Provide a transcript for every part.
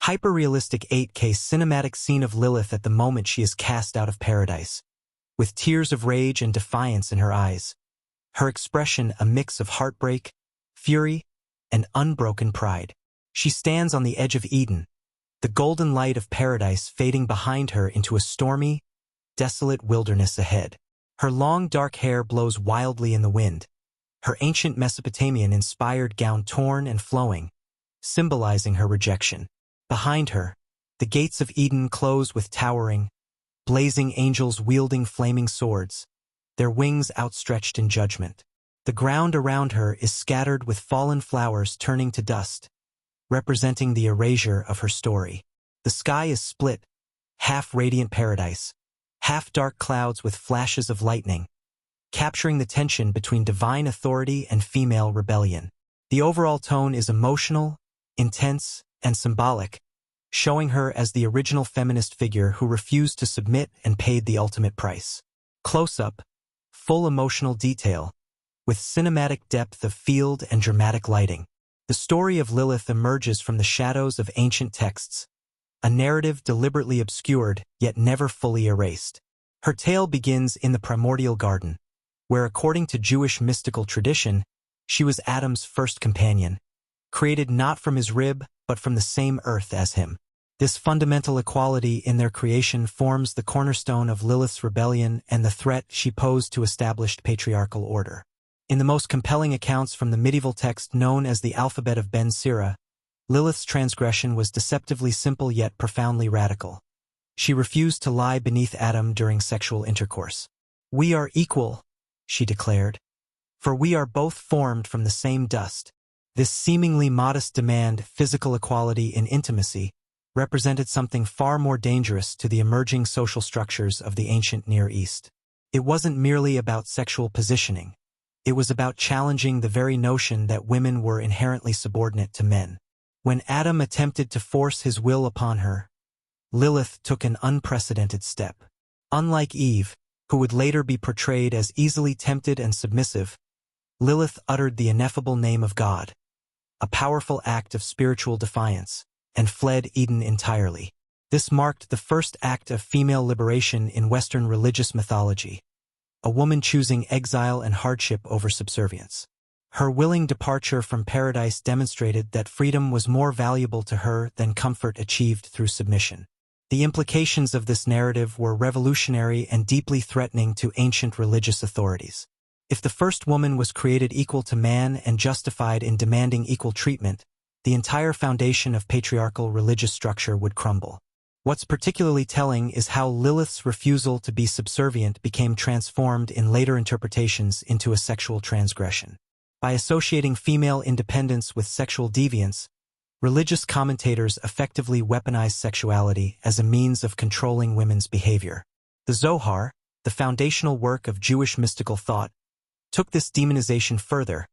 Hyper-realistic 8K cinematic scene of Lilith at the moment she is cast out of paradise, with tears of rage and defiance in her eyes. Her expression a mix of heartbreak, fury, and unbroken pride. She stands on the edge of Eden, the golden light of paradise fading behind her into a stormy, desolate wilderness ahead. Her long dark hair blows wildly in the wind, her ancient Mesopotamian-inspired gown torn and flowing, symbolizing her rejection. Behind her, the gates of Eden close with towering, blazing angels wielding flaming swords, their wings outstretched in judgment. The ground around her is scattered with fallen flowers turning to dust, representing the erasure of her story. The sky is split, half radiant paradise, half dark clouds with flashes of lightning, capturing the tension between divine authority and female rebellion. The overall tone is emotional, intense, and symbolic, showing her as the original feminist figure who refused to submit and paid the ultimate price. Close-up, full emotional detail, with cinematic depth of field and dramatic lighting. The story of Lilith emerges from the shadows of ancient texts, a narrative deliberately obscured yet never fully erased. Her tale begins in the primordial garden, where according to Jewish mystical tradition, she was Adam's first companion, created not from his rib but from the same earth as him. This fundamental equality in their creation forms the cornerstone of Lilith's rebellion and the threat she posed to established patriarchal order. In the most compelling accounts from the medieval text known as the Alphabet of Ben Sira, Lilith's transgression was deceptively simple yet profoundly radical. She refused to lie beneath Adam during sexual intercourse. "We are equal," she declared, "for we are both formed from the same dust." This seemingly modest demand, physical equality in intimacy, represented something far more dangerous to the emerging social structures of the ancient Near East. It wasn't merely about sexual positioning. It was about challenging the very notion that women were inherently subordinate to men. When Adam attempted to force his will upon her, Lilith took an unprecedented step. Unlike Eve, who would later be portrayed as easily tempted and submissive, Lilith uttered the ineffable name of God, a powerful act of spiritual defiance, and fled Eden entirely. This marked the first act of female liberation in Western religious mythology, a woman choosing exile and hardship over subservience. Her willing departure from paradise demonstrated that freedom was more valuable to her than comfort achieved through submission. The implications of this narrative were revolutionary and deeply threatening to ancient religious authorities. If the first woman was created equal to man and justified in demanding equal treatment, the entire foundation of patriarchal religious structure would crumble. What's particularly telling is how Lilith's refusal to be subservient became transformed in later interpretations into a sexual transgression. By associating female independence with sexual deviance, religious commentators effectively weaponized sexuality as a means of controlling women's behavior. The Zohar, the foundational work of Jewish mystical thought, took this demonization further,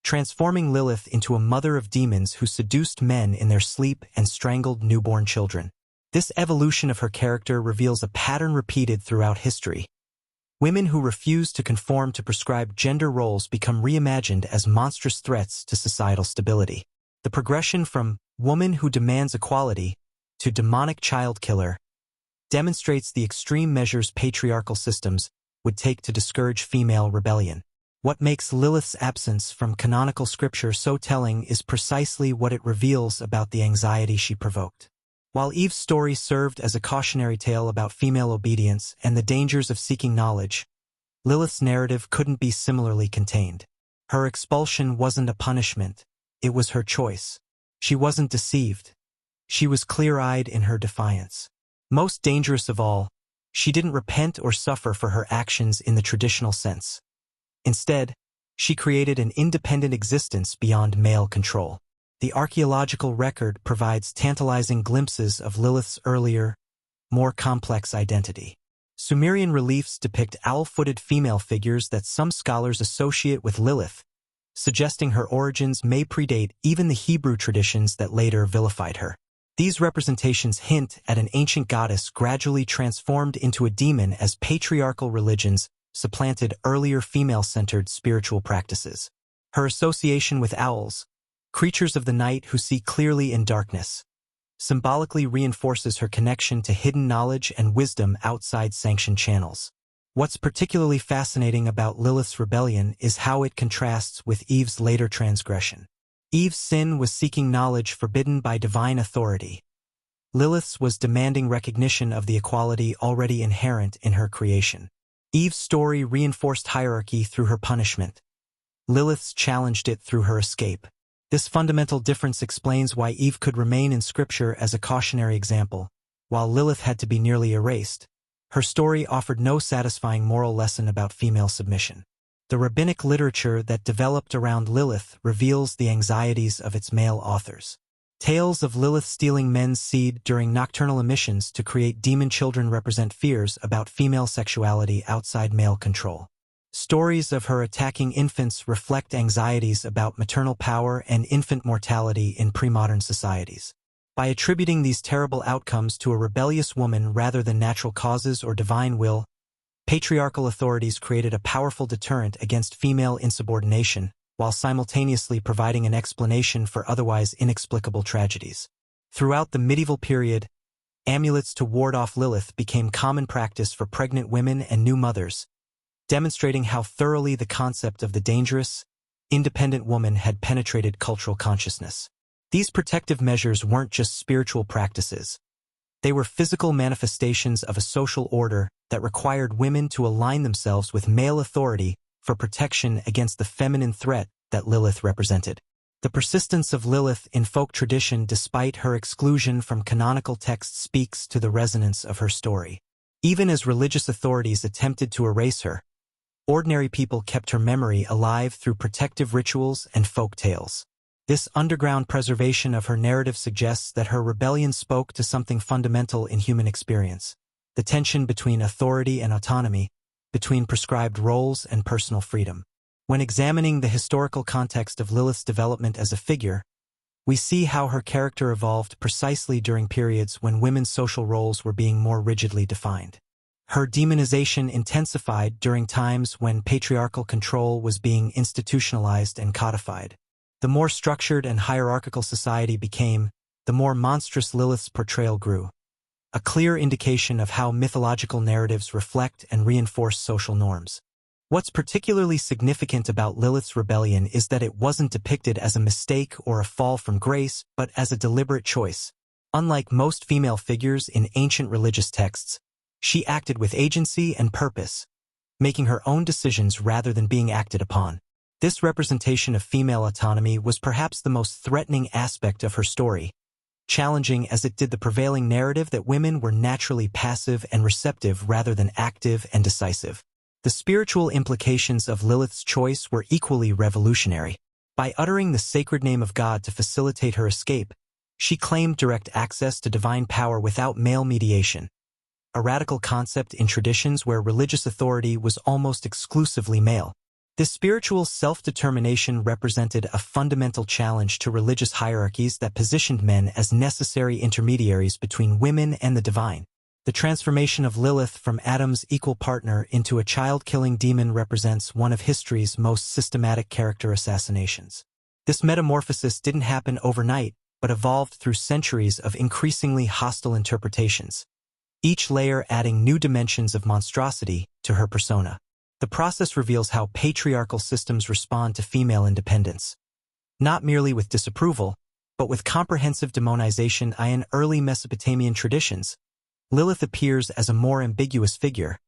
transforming Lilith into a mother of demons who seduced men in their sleep and strangled newborn children. This evolution of her character reveals a pattern repeated throughout history. Women who refuse to conform to prescribed gender roles become reimagined as monstrous threats to societal stability. The progression from woman who demands equality to demonic child killer demonstrates the extreme measures patriarchal systems would take to discourage female rebellion. What makes Lilith's absence from canonical scripture so telling is precisely what it reveals about the anxiety she provoked. While Eve's story served as a cautionary tale about female obedience and the dangers of seeking knowledge, Lilith's narrative couldn't be similarly contained. Her expulsion wasn't a punishment, it was her choice. She wasn't deceived. She was clear-eyed in her defiance. Most dangerous of all, she didn't repent or suffer for her actions in the traditional sense. Instead, she created an independent existence beyond male control. The archaeological record provides tantalizing glimpses of Lilith's earlier, more complex identity. Sumerian reliefs depict owl-footed female figures that some scholars associate with Lilith, suggesting her origins may predate even the Hebrew traditions that later vilified her. These representations hint at an ancient goddess gradually transformed into a demon as patriarchal religions supplanted earlier female-centered spiritual practices. Her association with owls, creatures of the night who see clearly in darkness, symbolically reinforces her connection to hidden knowledge and wisdom outside sanctioned channels. What's particularly fascinating about Lilith's rebellion is how it contrasts with Eve's later transgression. Eve's sin was seeking knowledge forbidden by divine authority. Lilith's was demanding recognition of the equality already inherent in her creation. Eve's story reinforced hierarchy through her punishment. Lilith's challenged it through her escape. This fundamental difference explains why Eve could remain in Scripture as a cautionary example, while Lilith had to be nearly erased. Her story offered no satisfying moral lesson about female submission. The rabbinic literature that developed around Lilith reveals the anxieties of its male authors. Tales of Lilith stealing men's seed during nocturnal emissions to create demon children represent fears about female sexuality outside male control. Stories of her attacking infants reflect anxieties about maternal power and infant mortality in pre-modern societies. By attributing these terrible outcomes to a rebellious woman rather than natural causes or divine will, patriarchal authorities created a powerful deterrent against female insubordination, while simultaneously providing an explanation for otherwise inexplicable tragedies. Throughout the medieval period, amulets to ward off Lilith became common practice for pregnant women and new mothers, demonstrating how thoroughly the concept of the dangerous, independent woman had penetrated cultural consciousness. These protective measures weren't just spiritual practices. They were physical manifestations of a social order that required women to align themselves with male authority for protection against the feminine threat that Lilith represented. The persistence of Lilith in folk tradition despite her exclusion from canonical texts speaks to the resonance of her story. Even as religious authorities attempted to erase her, ordinary people kept her memory alive through protective rituals and folk tales. This underground preservation of her narrative suggests that her rebellion spoke to something fundamental in human experience: the tension between authority and autonomy, between prescribed roles and personal freedom. When examining the historical context of Lilith's development as a figure, we see how her character evolved precisely during periods when women's social roles were being more rigidly defined. Her demonization intensified during times when patriarchal control was being institutionalized and codified. The more structured and hierarchical society became, the more monstrous Lilith's portrayal grew, a clear indication of how mythological narratives reflect and reinforce social norms. What's particularly significant about Lilith's rebellion is that it wasn't depicted as a mistake or a fall from grace, but as a deliberate choice. Unlike most female figures in ancient religious texts, she acted with agency and purpose, making her own decisions rather than being acted upon. This representation of female autonomy was perhaps the most threatening aspect of her story, challenging as it did the prevailing narrative that women were naturally passive and receptive rather than active and decisive. The spiritual implications of Lilith's choice were equally revolutionary. By uttering the sacred name of God to facilitate her escape, she claimed direct access to divine power without male mediation, a radical concept in traditions where religious authority was almost exclusively male. This spiritual self-determination represented a fundamental challenge to religious hierarchies that positioned men as necessary intermediaries between women and the divine. The transformation of Lilith from Adam's equal partner into a child-killing demon represents one of history's most systematic character assassinations. This metamorphosis didn't happen overnight, but evolved through centuries of increasingly hostile interpretations, each layer adding new dimensions of monstrosity to her persona. The process reveals how patriarchal systems respond to female independence, not merely with disapproval, but with comprehensive demonization. In early Mesopotamian traditions, Lilith appears as a more ambiguous figure,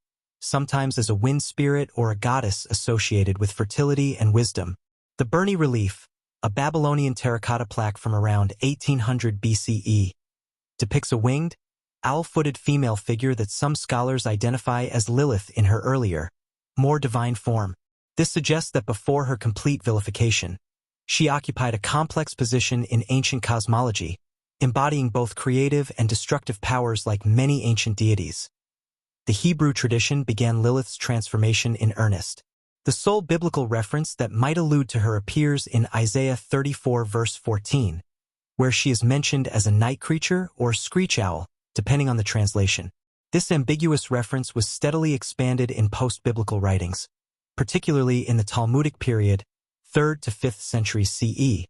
sometimes as a wind spirit or a goddess associated with fertility and wisdom. The Burney relief, a Babylonian terracotta plaque from around 1800 BCE, depicts a winged, owl-footed female figure that some scholars identify as Lilith in her earlier, more divine form. This suggests that before her complete vilification, she occupied a complex position in ancient cosmology, embodying both creative and destructive powers like many ancient deities. The Hebrew tradition began Lilith's transformation in earnest. The sole biblical reference that might allude to her appears in Isaiah 34 verse 14, where she is mentioned as a night creature or screech owl, depending on the translation. This ambiguous reference was steadily expanded in post-biblical writings, particularly in the Talmudic period, 3rd to 5th centuries CE.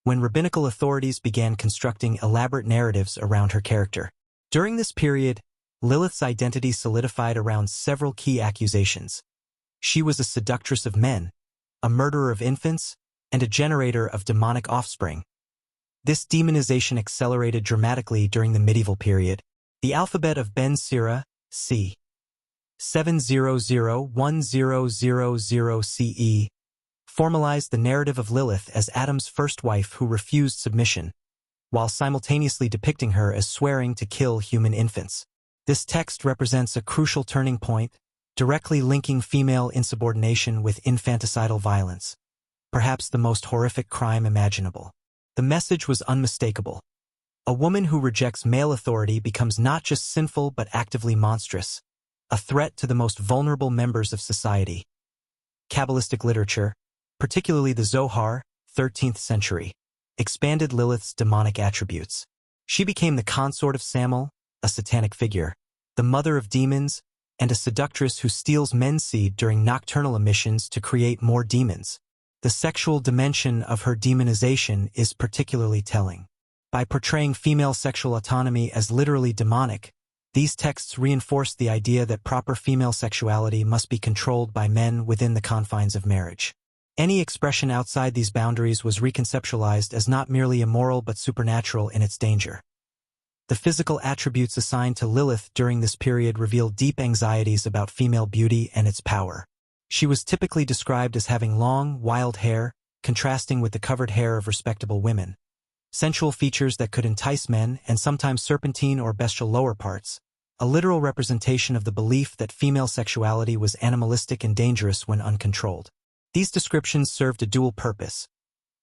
when rabbinical authorities began constructing elaborate narratives around her character. During this period, Lilith's identity solidified around several key accusations. She was a seductress of men, a murderer of infants, and a generator of demonic offspring. This demonization accelerated dramatically during the medieval period. The alphabet of Ben Sira, c. 700-1000 CE, formalized the narrative of Lilith as Adam's first wife who refused submission, while simultaneously depicting her as swearing to kill human infants. This text represents a crucial turning point, directly linking female insubordination with infanticidal violence, perhaps the most horrific crime imaginable. The message was unmistakable. A woman who rejects male authority becomes not just sinful but actively monstrous, a threat to the most vulnerable members of society. Kabbalistic literature, particularly the Zohar, 13th century, expanded Lilith's demonic attributes. She became the consort of Samel, a satanic figure, the mother of demons, and a seductress who steals men's seed during nocturnal emissions to create more demons. The sexual dimension of her demonization is particularly telling. By portraying female sexual autonomy as literally demonic, these texts reinforced the idea that proper female sexuality must be controlled by men within the confines of marriage. Any expression outside these boundaries was reconceptualized as not merely immoral but supernatural in its danger. The physical attributes assigned to Lilith during this period revealed deep anxieties about female beauty and its power. She was typically described as having long, wild hair, contrasting with the covered hair of respectable women. Sensual features that could entice men, and sometimes serpentine or bestial lower parts, a literal representation of the belief that female sexuality was animalistic and dangerous when uncontrolled. These descriptions served a dual purpose,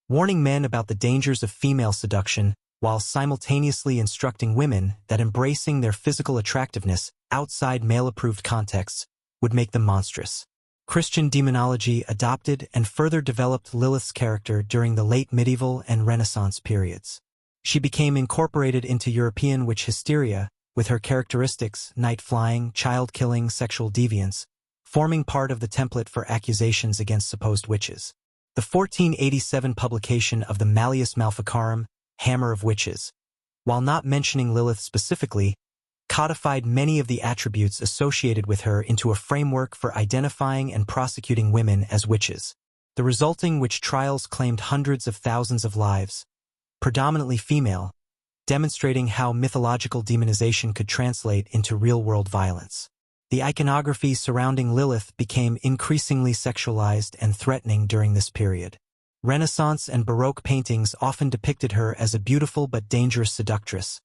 warning men about the dangers of female seduction, while simultaneously instructing women that embracing their physical attractiveness outside male-approved contexts would make them monstrous. Christian demonology adopted and further developed Lilith's character during the late medieval and Renaissance periods. She became incorporated into European witch hysteria, with her characteristics, night-flying, child-killing, sexual deviance, forming part of the template for accusations against supposed witches. The 1487 publication of the Malleus Maleficarum, Hammer of Witches, while not mentioning Lilith specifically, codified many of the attributes associated with her into a framework for identifying and prosecuting women as witches. The resulting witch trials claimed hundreds of thousands of lives, predominantly female, demonstrating how mythological demonization could translate into real-world violence. The iconography surrounding Lilith became increasingly sexualized and threatening during this period. Renaissance and Baroque paintings often depicted her as a beautiful but dangerous seductress,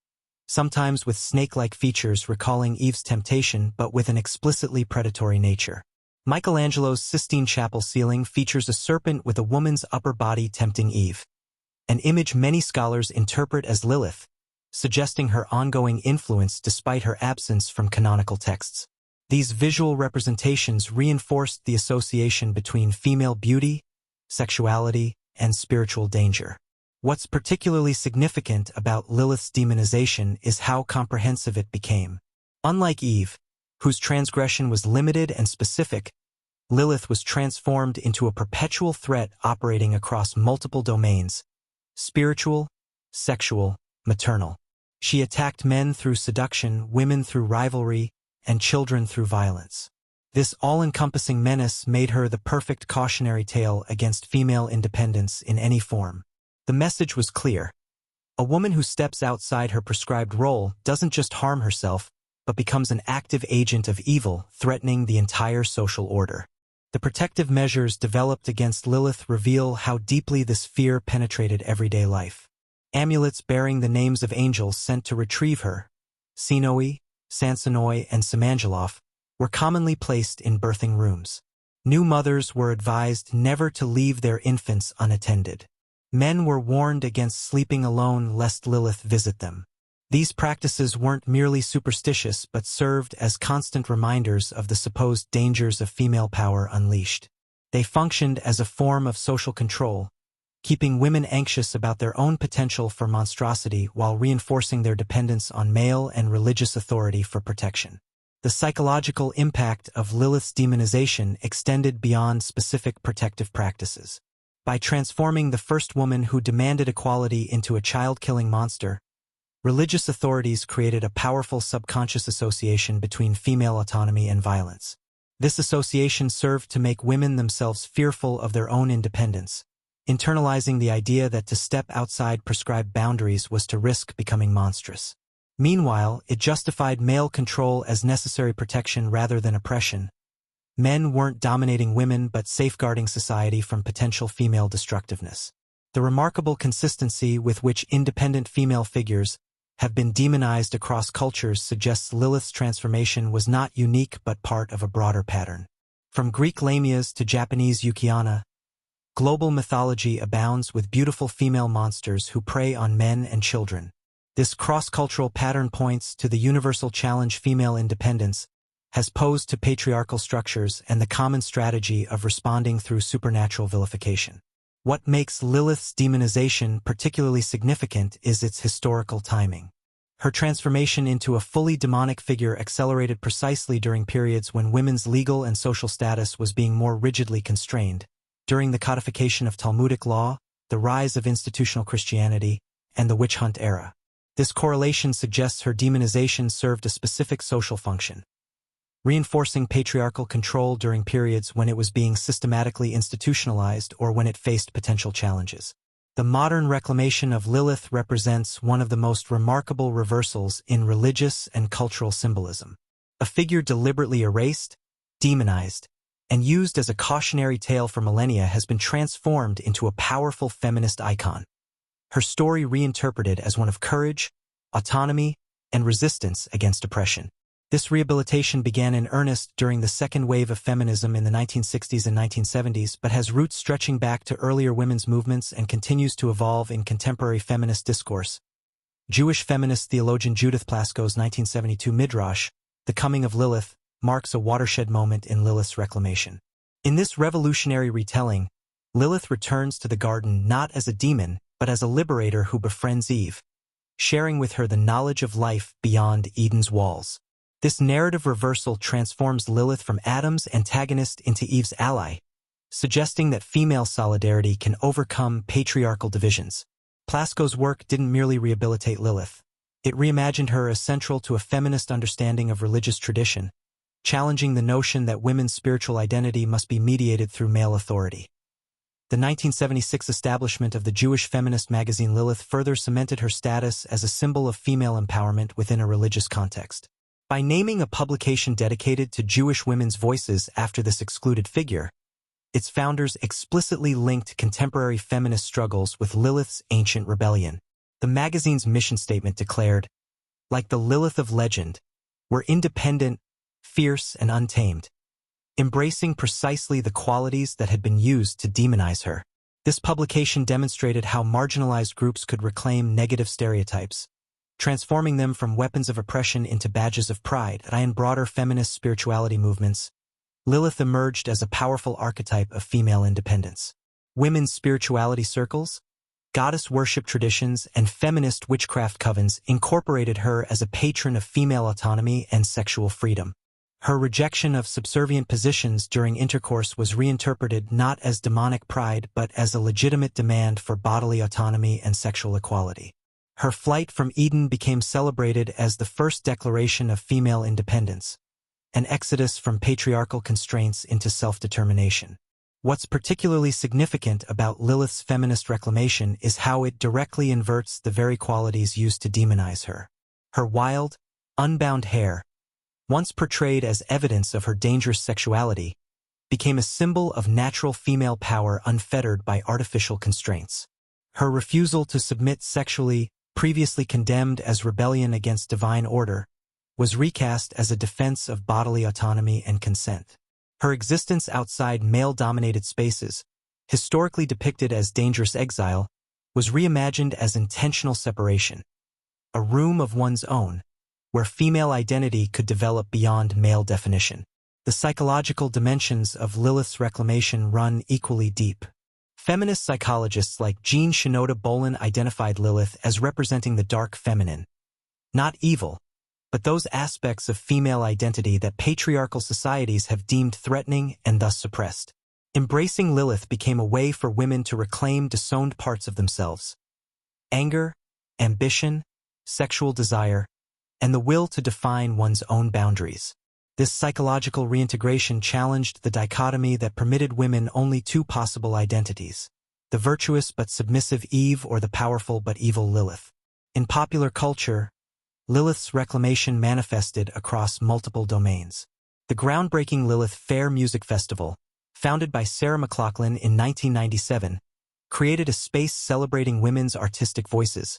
sometimes with snake-like features recalling Eve's temptation but with an explicitly predatory nature. Michelangelo's Sistine Chapel ceiling features a serpent with a woman's upper body tempting Eve, an image many scholars interpret as Lilith, suggesting her ongoing influence despite her absence from canonical texts. These visual representations reinforced the association between female beauty, sexuality, and spiritual danger. What's particularly significant about Lilith's demonization is how comprehensive it became. Unlike Eve, whose transgression was limited and specific, Lilith was transformed into a perpetual threat operating across multiple domains: spiritual, sexual, maternal. She attacked men through seduction, women through rivalry, and children through violence. This all-encompassing menace made her the perfect cautionary tale against female independence in any form. The message was clear. A woman who steps outside her prescribed role doesn't just harm herself, but becomes an active agent of evil, threatening the entire social order. The protective measures developed against Lilith reveal how deeply this fear penetrated everyday life. Amulets bearing the names of angels sent to retrieve her, Sinoi, Sansonoi, and Samangeloff, were commonly placed in birthing rooms. New mothers were advised never to leave their infants unattended. Men were warned against sleeping alone lest Lilith visit them. These practices weren't merely superstitious but served as constant reminders of the supposed dangers of female power unleashed. They functioned as a form of social control, keeping women anxious about their own potential for monstrosity while reinforcing their dependence on male and religious authority for protection. The psychological impact of Lilith's demonization extended beyond specific protective practices. By transforming the first woman who demanded equality into a child-killing monster, religious authorities created a powerful subconscious association between female autonomy and violence. This association served to make women themselves fearful of their own independence, internalizing the idea that to step outside prescribed boundaries was to risk becoming monstrous. Meanwhile, it justified male control as necessary protection rather than oppression. Men weren't dominating women but safeguarding society from potential female destructiveness. The remarkable consistency with which independent female figures have been demonized across cultures suggests Lilith's transformation was not unique but part of a broader pattern. From Greek Lamias to Japanese Yukiana, global mythology abounds with beautiful female monsters who prey on men and children. This cross-cultural pattern points to the universal challenge female independence has posed to patriarchal structures and the common strategy of responding through supernatural vilification. What makes Lilith's demonization particularly significant is its historical timing. Her transformation into a fully demonic figure accelerated precisely during periods when women's legal and social status was being more rigidly constrained, during the codification of Talmudic law, the rise of institutional Christianity, and the witch hunt era. This correlation suggests her demonization served a specific social function, reinforcing patriarchal control during periods when it was being systematically institutionalized or when it faced potential challenges. The modern reclamation of Lilith represents one of the most remarkable reversals in religious and cultural symbolism. A figure deliberately erased, demonized, and used as a cautionary tale for millennia has been transformed into a powerful feminist icon. Her story reinterpreted as one of courage, autonomy, and resistance against oppression. This rehabilitation began in earnest during the second wave of feminism in the 1960s and 1970s, but has roots stretching back to earlier women's movements and continues to evolve in contemporary feminist discourse. Jewish feminist theologian Judith Plasko's 1972 Midrash, The Coming of Lilith, marks a watershed moment in Lilith's reclamation. In this revolutionary retelling, Lilith returns to the garden not as a demon, but as a liberator who befriends Eve, sharing with her the knowledge of life beyond Eden's walls. This narrative reversal transforms Lilith from Adam's antagonist into Eve's ally, suggesting that female solidarity can overcome patriarchal divisions. Plasko's work didn't merely rehabilitate Lilith. It reimagined her as central to a feminist understanding of religious tradition, challenging the notion that women's spiritual identity must be mediated through male authority. The 1976 establishment of the Jewish feminist magazine Lilith further cemented her status as a symbol of female empowerment within a religious context. By naming a publication dedicated to Jewish women's voices after this excluded figure, its founders explicitly linked contemporary feminist struggles with Lilith's ancient rebellion. The magazine's mission statement declared, "Like the Lilith of legend, we're independent, fierce, and untamed," embracing precisely the qualities that had been used to demonize her. This publication demonstrated how marginalized groups could reclaim negative stereotypes, transforming them from weapons of oppression into badges of pride. In broader feminist spirituality movements, Lilith emerged as a powerful archetype of female independence. Women's spirituality circles, goddess worship traditions, and feminist witchcraft covens incorporated her as a patron of female autonomy and sexual freedom. Her rejection of subservient positions during intercourse was reinterpreted not as demonic pride but as a legitimate demand for bodily autonomy and sexual equality. Her flight from Eden became celebrated as the first declaration of female independence, an exodus from patriarchal constraints into self-determination. What's particularly significant about Lilith's feminist reclamation is how it directly inverts the very qualities used to demonize her. Her wild, unbound hair, once portrayed as evidence of her dangerous sexuality, became a symbol of natural female power unfettered by artificial constraints. Her refusal to submit sexually, previously condemned as rebellion against divine order, was recast as a defense of bodily autonomy and consent. Her existence outside male-dominated spaces, historically depicted as dangerous exile, was reimagined as intentional separation, a room of one's own, where female identity could develop beyond male definition. The psychological dimensions of Lilith's reclamation run equally deep. Feminist psychologists like Jean Shinoda Bolen identified Lilith as representing the dark feminine, not evil, but those aspects of female identity that patriarchal societies have deemed threatening and thus suppressed. Embracing Lilith became a way for women to reclaim disowned parts of themselves. Anger, ambition, sexual desire, and the will to define one's own boundaries. This psychological reintegration challenged the dichotomy that permitted women only two possible identities: the virtuous but submissive Eve or the powerful but evil Lilith. In popular culture, Lilith's reclamation manifested across multiple domains. The groundbreaking Lilith Fair Music Festival, founded by Sarah McLachlan in 1997, created a space celebrating women's artistic voices,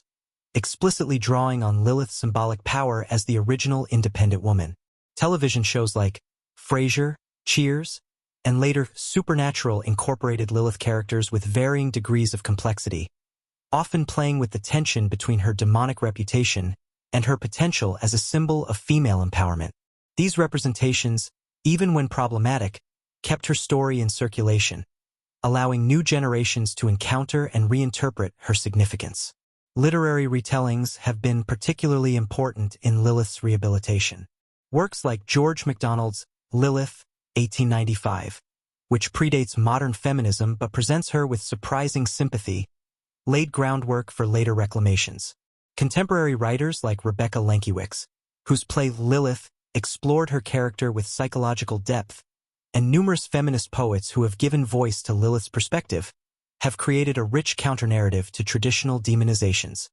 explicitly drawing on Lilith's symbolic power as the original independent woman. Television shows like Frasier, Cheers, and later Supernatural incorporated Lilith characters with varying degrees of complexity, often playing with the tension between her demonic reputation and her potential as a symbol of female empowerment. These representations, even when problematic, kept her story in circulation, allowing new generations to encounter and reinterpret her significance. Literary retellings have been particularly important in Lilith's rehabilitation. Works like George MacDonald's Lilith, 1895, which predates modern feminism but presents her with surprising sympathy, laid groundwork for later reclamations. Contemporary writers like Rebecca Lenkiewicz, whose play Lilith explored her character with psychological depth, and numerous feminist poets who have given voice to Lilith's perspective, have created a rich counternarrative to traditional demonizations.